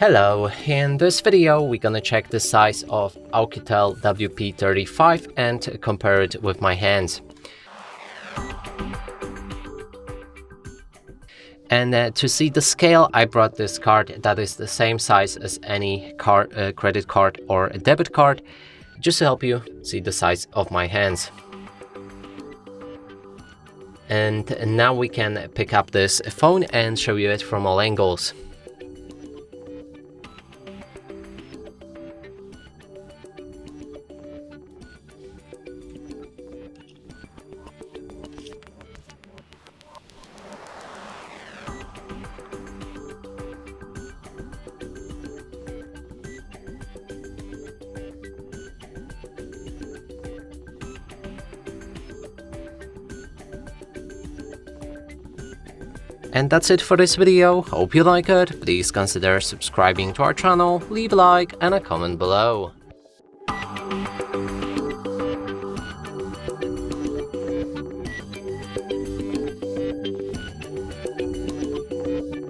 Hello, in this video we're gonna check the size of Oukitel WP35 and compare it with my hands. And to see the scale, I brought this card that is the same size as any credit card or a debit card, just to help you see the size of my hands. And now we can pick up this phone and show you it from all angles. And that's it for this video. Hope you like it. Please consider subscribing to our channel, leave a like and a comment below.